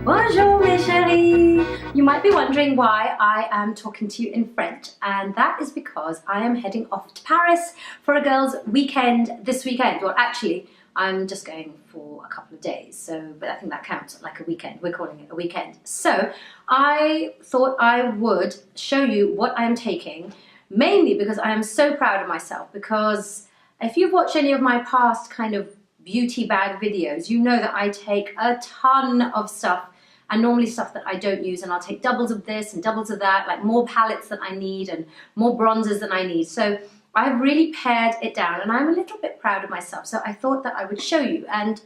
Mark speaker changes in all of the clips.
Speaker 1: Bonjour mes chéris! You might be wondering why I am talking to you in French, and that is because I am heading off to Paris for a girls' weekend this weekend. Well, actually, I'm just going for a couple of days, but I think that counts like a weekend. We're calling it a weekend. So I thought I would show you what I am taking, mainly because I am so proud of myself, because if you've watched any of my past kind of beauty bag videos, you know that I take a ton of stuff, and normally stuff that I don't use, and I'll take doubles of this and doubles of that, like more palettes than I need and more bronzers than I need. So I've really pared it down, and I'm a little bit proud of myself. So I thought that I would show you. And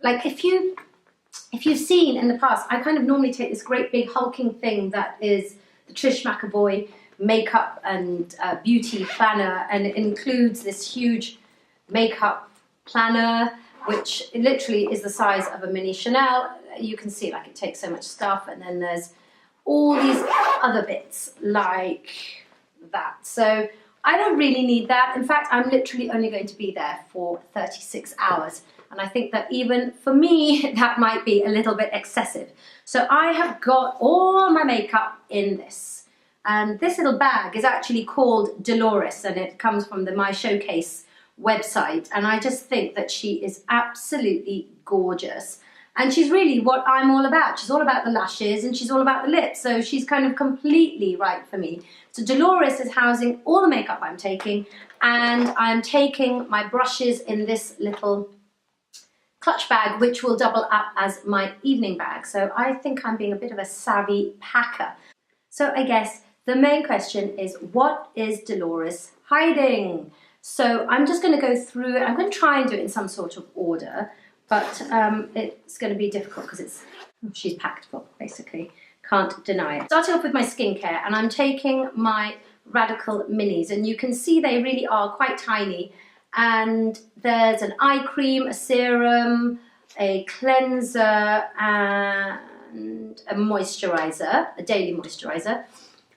Speaker 1: like if you've seen in the past, I kind of normally take this great big hulking thing that is the Trish McAvoy makeup and beauty planner, and it includes this huge makeup planner, which literally is the size of a mini Chanel. You can see like it takes so much stuff, and then there's all these other bits like that. So I don't really need that. In fact, I'm literally only going to be there for 36 hours. And I think that even for me, that might be a little bit excessive. So I have got all my makeup in this. And this little bag is actually called Dolores, and it comes from the My Showcase website. And I just think that she is absolutely gorgeous. And she's really what I'm all about. She's all about the lashes, and she's all about the lips. So she's kind of completely right for me. So Dolores is housing all the makeup I'm taking, and I'm taking my brushes in this little clutch bag, which will double up as my evening bag. So I think I'm being a bit of a savvy packer. So I guess the main question is, what is Dolores hiding? So I'm just going to go through it. I'm going to try and do it in some sort of order. But it's going to be difficult because she's packed full, basically. Can't deny it. Starting off with my skincare, and I'm taking my Radical Minis, and you can see they really are quite tiny. And there's an eye cream, a serum, a cleanser, and a moisturizer, a daily moisturizer.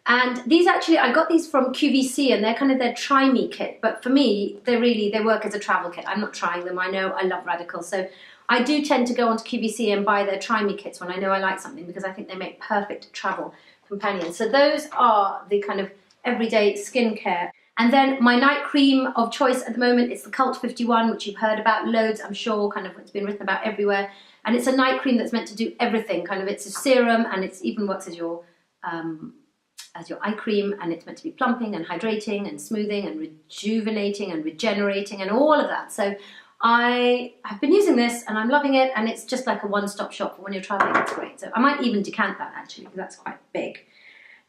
Speaker 1: And these actually, I got these from QVC, and they're kind of their Try Me kit. But for me, they work as a travel kit. I'm not trying them. I know I love Radical. So I do tend to go onto QVC and buy their Try Me kits when I know I like something, because I think they make perfect travel companions. So those are the kind of everyday skincare. And then my night cream of choice at the moment is the Cult 51, which you've heard about loads, I'm sure, kind of it's been written about everywhere. And it's a night cream that's meant to do everything. Kind of it's a serum, and it even works as your eye cream, and it's meant to be plumping and hydrating and smoothing and rejuvenating and regenerating and all of that. So I have been using this, and I'm loving it, and it's just like a one-stop shop for when you're traveling. It's great. So I might even decant that actually, because that's quite big.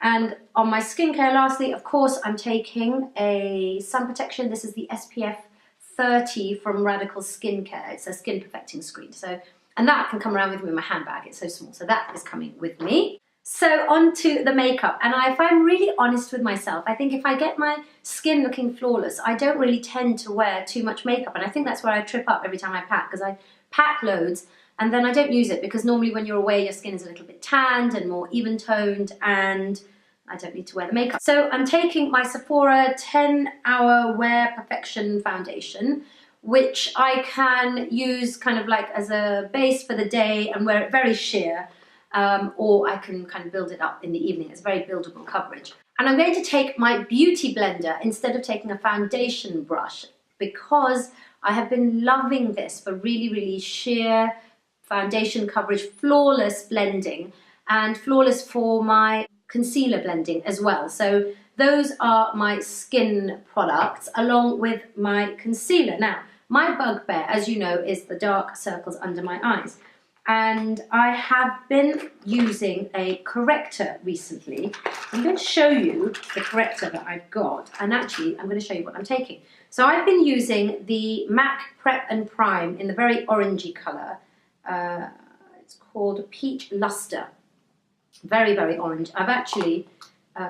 Speaker 1: And on my skincare, lastly, of course, I'm taking a sun protection. This is the SPF 30 from Radical Skincare. It's a skin perfecting screen. So, and that can come around with me in my handbag. It's so small. So that is coming with me. So on to the makeup, and if I'm really honest with myself, I think if I get my skin looking flawless, I don't really tend to wear too much makeup, and I think that's where I trip up every time I pack, because I pack loads and then I don't use it, because normally when you're away your skin is a little bit tanned and more even toned, and I don't need to wear the makeup. So I'm taking my Sephora 10-Hour Wear Perfection Foundation, which I can use kind of like as a base for the day and wear it very sheer. Or I can kind of build it up in the evening. It's very buildable coverage. And I'm going to take my beauty blender instead of taking a foundation brush, because I have been loving this for really, really sheer foundation coverage, flawless blending, and flawless for my concealer blending as well. So those are my skin products along with my concealer. Now, my bugbear, as you know, is the dark circles under my eyes. And I have been using a corrector recently. I'm going to show you the corrector that I've got, and actually I'm going to show you what I'm taking. So I've been using the MAC Prep and Prime in the very orangey colour. It's called Peach Luster. Very, very orange. I've actually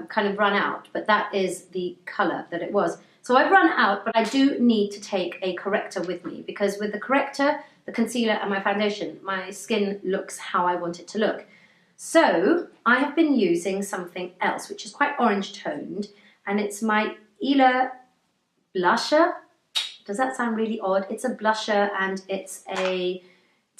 Speaker 1: kind of run out, but that is the colour that it was. So I've run out, but I do need to take a corrector with me, because with the corrector, the concealer and my foundation, my skin looks how I want it to look. So I have been using something else, which is quite orange toned, and it's my Ila blusher. Does that sound really odd? It's a blusher and it's a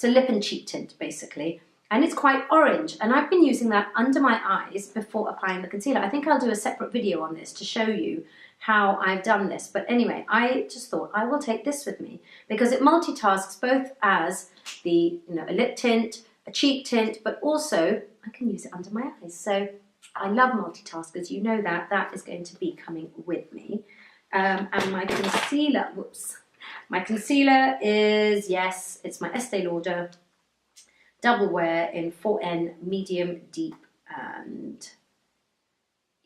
Speaker 1: lip and cheek tint basically. And it's quite orange. And I've been using that under my eyes before applying the concealer. I think I'll do a separate video on this to show you how I've done this. But anyway, I just thought I will take this with me because it multitasks both as the, a lip tint, a cheek tint, but also I can use it under my eyes. So I love multitaskers, you know that. That is going to be coming with me. And my concealer, my concealer is, yes, it's my Estee Lauder Double Wear in 4N Medium Deep, and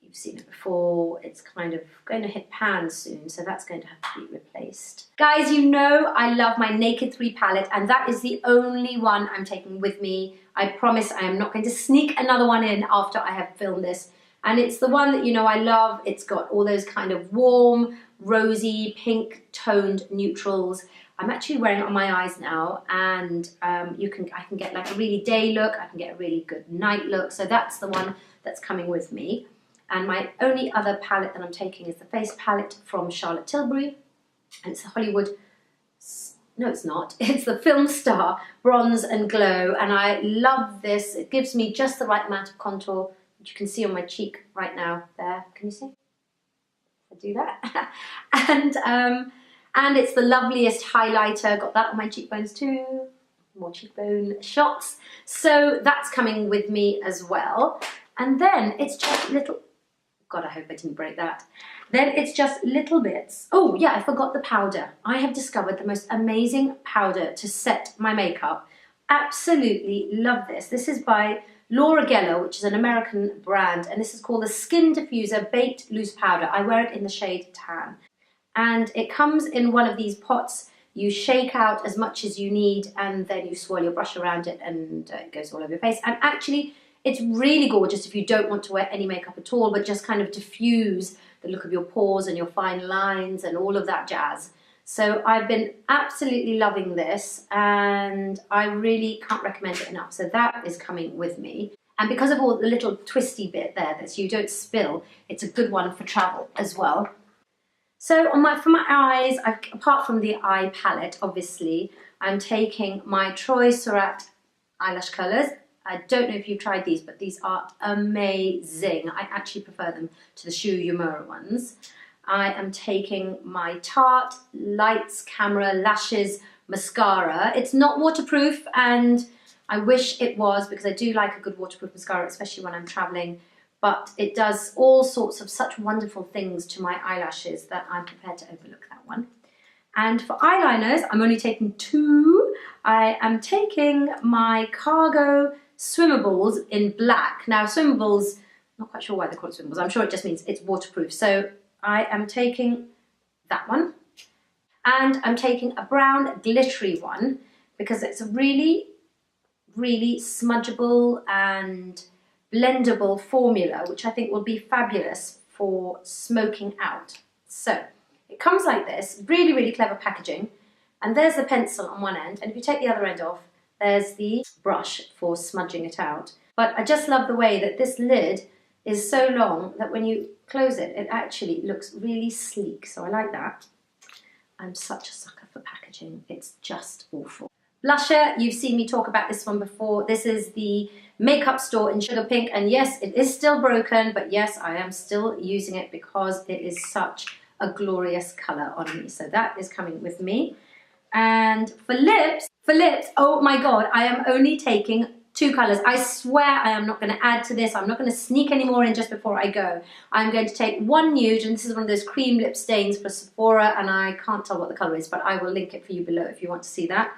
Speaker 1: you've seen it before. It's kind of going to hit pan soon, so that's going to have to be replaced. Guys, you know I love my Naked 3 palette, and that is the only one I'm taking with me. I promise I am not going to sneak another one in after I have filmed this. And it's the one that I love. It's got all those kind of warm, rosy, pink toned neutrals. I'm actually wearing it on my eyes now, and I can get like a really day look, I can get a really good night look. So that's the one that's coming with me. And my only other palette that I'm taking is the face palette from Charlotte Tilbury, and it's the Hollywood, no it's not, it's the Film Star Bronze and Glow, and I love this. It gives me just the right amount of contour, which you can see on my cheek right now there. Can you see? I do that. And it's the loveliest highlighter. Got that on my cheekbones too. More cheekbone shots. So that's coming with me as well. And then it's just little, God, I hope I didn't break that. Then it's just little bits. Oh yeah, I forgot the powder. I have discovered the most amazing powder to set my makeup. Absolutely love this. This is by Laura Geller, which is an American brand, and this is called the Skin Diffuser Baked Loose Powder. I wear it in the shade Tan. And it comes in one of these pots. You shake out as much as you need, and then you swirl your brush around it, and it goes all over your face. And actually, it's really gorgeous if you don't want to wear any makeup at all, but just kind of diffuse the look of your pores and your fine lines and all of that jazz. So I've been absolutely loving this, and I really can't recommend it enough. So that is coming with me. And because of all the little twisty bit there that you don't spill, it's a good one for travel as well. So for my eyes, apart from the eye palette, obviously, I'm taking my Troy Surratt eyelash colours. I don't know if you've tried these, but these are amazing. I actually prefer them to the Shu Uemura ones. I am taking my Tarte Lights Camera Lashes Mascara. It's not waterproof, and I wish it was, because I do like a good waterproof mascara, especially when I'm traveling. But it does all sorts of such wonderful things to my eyelashes that I'm prepared to overlook that one. And for eyeliners, I'm only taking 2. I am taking my Cargo Swimmables in black. Now Swimmables, not quite sure why they call it Swimmables. I'm sure it just means it's waterproof. So I am taking that one. And I'm taking a brown glittery one because it's a really, really smudgeable and blendable formula, which I think will be fabulous for smoking out. So it comes like this, really, really clever packaging. And there's the pencil on one end, and if you take the other end off, there's the brush for smudging it out. But I just love the way that this lid is so long that when you close it, it actually looks really sleek. So I like that. I'm such a sucker for packaging. It's just awful. Blusher, you've seen me talk about this one before. This is the Makeup Store in Sugar Pink, and yes, it is still broken, but yes, I am still using it because it is such a glorious colour on me. So that is coming with me. And for lips, oh my God, I am only taking 2 colours. I swear I am not going to add to this. I'm not going to sneak any more in just before I go. I'm going to take one nude, and this is one of those cream lip stains for Sephora, and I can't tell what the colour is, but I will link it for you below if you want to see that.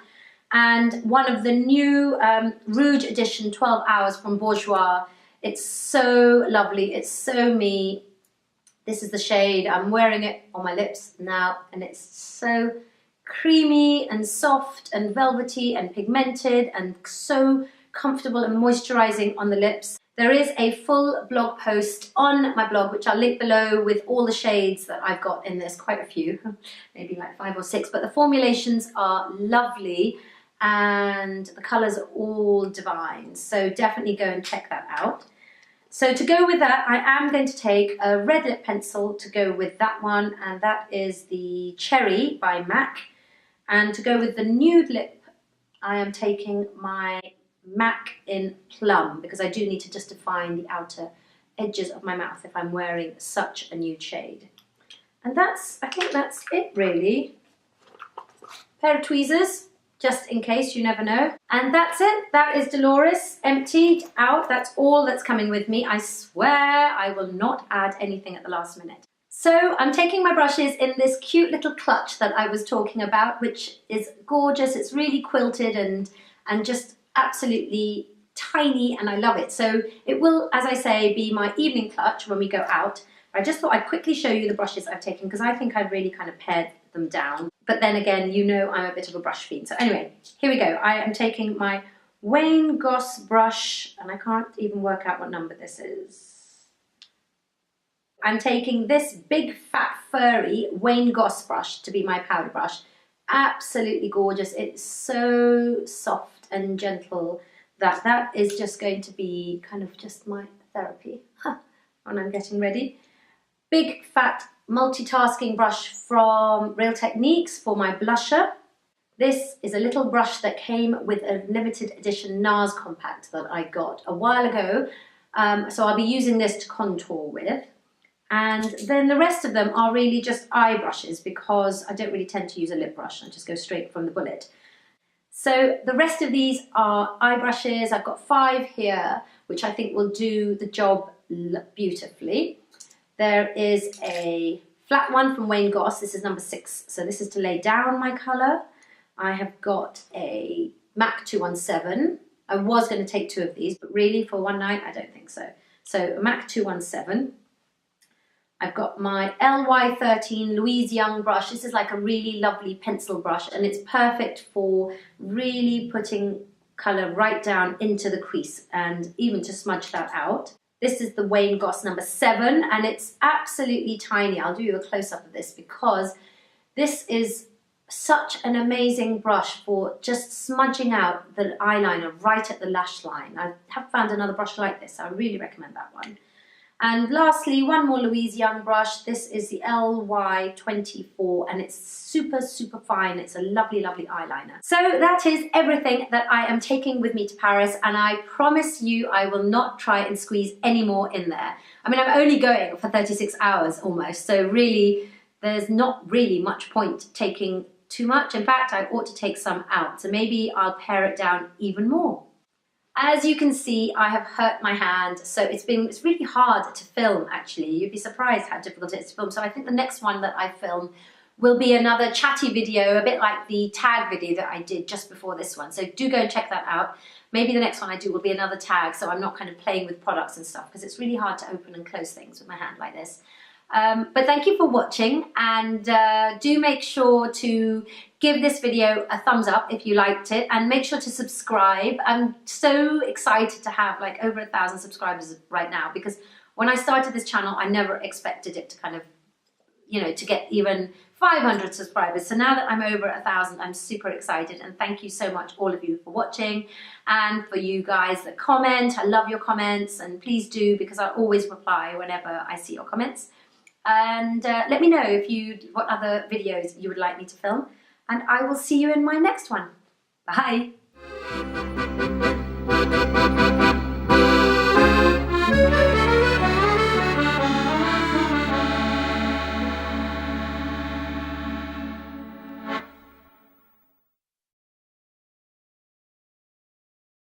Speaker 1: And one of the new Rouge Edition 12 Hours from Bourjois. It's so lovely. It's so me. This is the shade. I'm wearing it on my lips now, and it's so creamy and soft and velvety and pigmented and so comfortable and moisturizing on the lips. There is a full blog post on my blog, which I'll link below, with all the shades that I've got in this, quite a few, maybe like 5 or 6, but the formulations are lovely and the colors are all divine. So definitely go and check that out. So to go with that, I am going to take a red lip pencil to go with that one, and that is the Cherry by MAC. And to go with the nude lip, I am taking my MAC in Plum, because I do need to just define the outer edges of my mouth if I'm wearing such a nude shade. And I think that's it really. Pair of tweezers, just in case, you never know. And that's it. That is Dolores, emptied out. That's all that's coming with me. I swear I will not add anything at the last minute. So I'm taking my brushes in this cute little clutch that I was talking about, which is gorgeous. It's really quilted and just absolutely tiny, and I love it. So it will, as I say, be my evening clutch when we go out. I just thought I'd quickly show you the brushes I've taken, because I think I've really kind of pared them down. But then again, you know I'm a bit of a brush fiend. So anyway, here we go. I am taking my Wayne Goss brush, and I can't even work out what number this is. I'm taking this big, fat, furry Wayne Goss brush to be my powder brush. Absolutely gorgeous. It's so soft and gentle that that is just going to be kind of just my therapy when I'm getting ready. Big, fat, multitasking brush from Real Techniques for my blusher. This is a little brush that came with a limited edition NARS compact that I got a while ago. So I'll be using this to contour with. And then the rest of them are really just eye brushes, because I don't really tend to use a lip brush. I just go straight from the bullet. So the rest of these are eye brushes. I've got 5 here, which I think will do the job beautifully. There is a flat one from Wayne Goss. This is number 6. So this is to lay down my colour. I have got a MAC 217. I was going to take 2 of these, but really for one night, I don't think so. So a MAC 217. I've got my LY13 Louise Young brush. This is like a really lovely pencil brush, and it's perfect for really putting colour right down into the crease and even to smudge that out. This is the Wayne Goss number 7, and it's absolutely tiny. I'll do you a close-up of this, because this is such an amazing brush for just smudging out the eyeliner right at the lash line. I haven't found another brush like this, so I really recommend that one. And lastly, one more Louise Young brush. This is the LY24, and it's super, super fine. It's a lovely, lovely eyeliner. So that is everything that I am taking with me to Paris, and I promise you I will not try and squeeze any more in there. I mean, I'm only going for 36 hours almost, so really there's not really much point taking too much. In fact, I ought to take some out, so maybe I'll pare it down even more. As you can see, I have hurt my hand, so it's really hard to film, actually. You'd be surprised how difficult it is to film. So I think the next one that I film will be another chatty video, a bit like the tag video that I did just before this one. So do go and check that out. Maybe the next one I do will be another tag, so I'm not kind of playing with products and stuff, because it's really hard to open and close things with my hand like this. But thank you for watching, and do make sure to give this video a thumbs up if you liked it, and make sure to subscribe. I'm so excited to have like over 1,000 subscribers right now, because when I started this channel I never expected it to kind of, you know, to get even 500 subscribers. So now that I'm over 1,000, I'm super excited, and thank you so much all of you for watching, and for you guys that comment. I love your comments, and please do, because I always reply whenever I see your comments. And let me know what other videos you would like me to film, and I will see you in my next one. Bye!